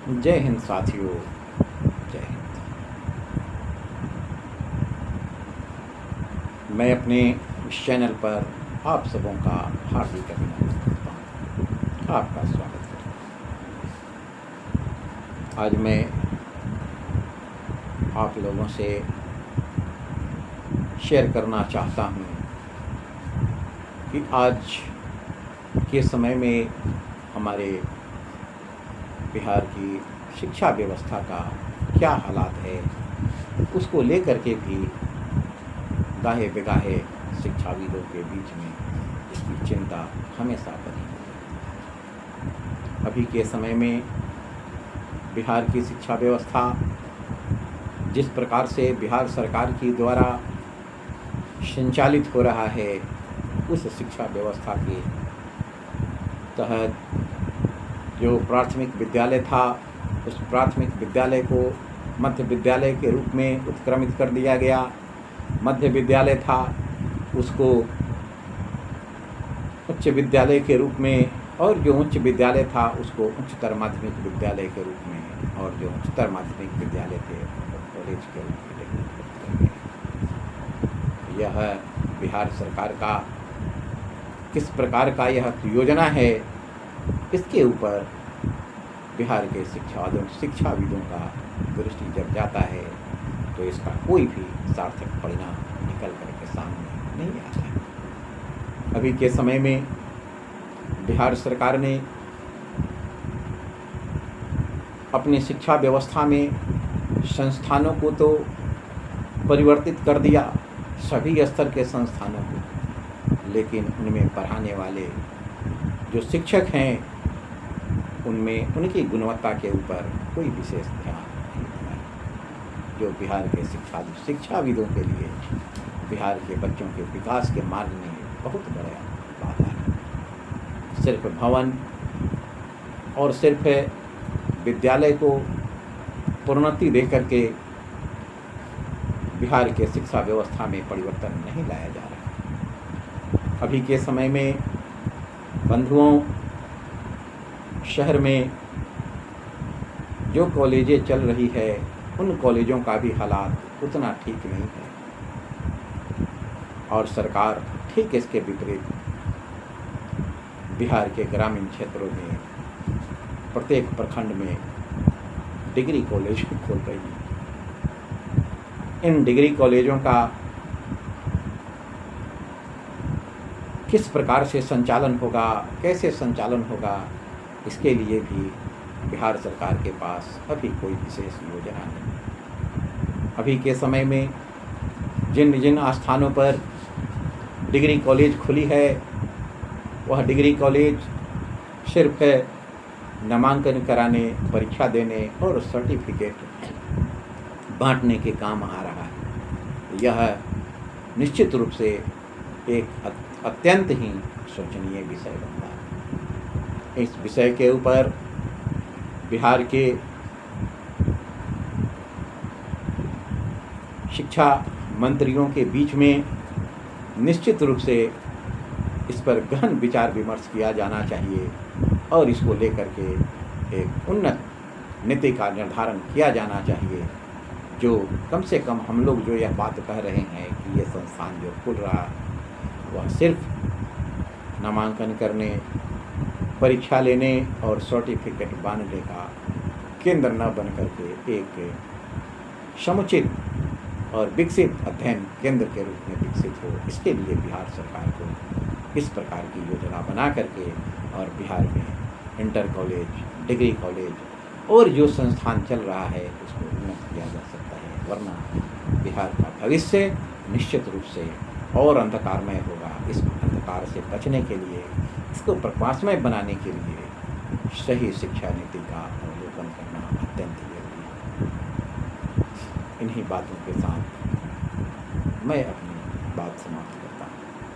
जय हिंद साथियों, जय हिंद। मैं अपने इस चैनल पर आप सबों का हार्दिक अभिनंदन करता हूँ, आपका स्वागत करता हूँ। आज मैं आप लोगों से शेयर करना चाहता हूँ कि आज के समय में हमारे बिहार की शिक्षा व्यवस्था का क्या हालात है, उसको लेकर के भी गाहे बेगाहे शिक्षाविदों के बीच में इसकी चिंता हमेशा बनी है। अभी के समय में बिहार की शिक्षा व्यवस्था जिस प्रकार से बिहार सरकार की द्वारा संचालित हो रहा है, उस शिक्षा व्यवस्था के तहत जो प्राथमिक विद्यालय था, उस प्राथमिक विद्यालय को मध्य विद्यालय के रूप में उत्क्रमित कर दिया गया। मध्य विद्यालय था, उसको उच्च विद्यालय के रूप में, और जो उच्च विद्यालय था उसको उच्चतर माध्यमिक विद्यालय के रूप में, और जो उच्चतर माध्यमिक विद्यालय थे कॉलेज के रूप में। यह बिहार सरकार का किस प्रकार का यह योजना है, इसके ऊपर बिहार के शिक्षाविदों का दृष्टि जब जाता है तो इसका कोई भी सार्थक परिणाम निकल करके सामने नहीं आता है। अभी के समय में बिहार सरकार ने अपनी शिक्षा व्यवस्था में संस्थानों को तो परिवर्तित कर दिया, सभी स्तर के संस्थानों को, लेकिन उनमें पढ़ाने वाले जो शिक्षक हैं उनमें उनकी गुणवत्ता के ऊपर कोई विशेष ध्यान नहीं दिया, जो बिहार के शिक्षाविदों के लिए बिहार के बच्चों के विकास के मार्ग में बहुत बड़ा बाधा है। सिर्फ भवन और सिर्फ विद्यालय को प्रोन्नति दे करके बिहार के शिक्षा व्यवस्था में परिवर्तन नहीं लाया जा रहा। अभी के समय में बंधुओं, शहर में जो कॉलेजें चल रही है उन कॉलेजों का भी हालात उतना ठीक नहीं है, और सरकार ठीक इसके विपरीत बिहार के ग्रामीण क्षेत्रों में प्रत्येक प्रखंड में डिग्री कॉलेज खोल रही है। इन डिग्री कॉलेजों का किस प्रकार से संचालन होगा, कैसे संचालन होगा, इसके लिए भी बिहार सरकार के पास अभी कोई विशेष योजना नहीं। अभी के समय में जिन जिन स्थानों पर डिग्री कॉलेज खुली है, वह डिग्री कॉलेज सिर्फ नामांकन कराने, परीक्षा देने और सर्टिफिकेट बांटने के काम आ रहा है। यह निश्चित रूप से एक अत्यंत ही शोचनीय विषय बनता है। इस विषय के ऊपर बिहार के शिक्षा मंत्रियों के बीच में निश्चित रूप से इस पर गहन विचार विमर्श किया जाना चाहिए, और इसको लेकर के एक उन्नत नीति का निर्धारण किया जाना चाहिए, जो कम से कम हम लोग जो यह बात कह रहे हैं कि ये संस्थान जो खुल रहा वह सिर्फ नामांकन करने, परीक्षा लेने और सर्टिफिकेट बांधने का केंद्र न बन करके एक समुचित और विकसित अध्ययन केंद्र के रूप में विकसित हो। इसके लिए बिहार सरकार को इस प्रकार की योजना बना करके और बिहार में इंटर कॉलेज, डिग्री कॉलेज और जो संस्थान चल रहा है उसको उन्नत किया जा सकता है, वरना बिहार का भविष्य निश्चित रूप से और अंधकारमय होगा। इस अंधकार से बचने के लिए, इसको प्रकाशमय बनाने के लिए सही शिक्षा नीति का अवलोकन करना अत्यंत जरूरी है। इन्हीं बातों के साथ मैं अपनी बात समाप्त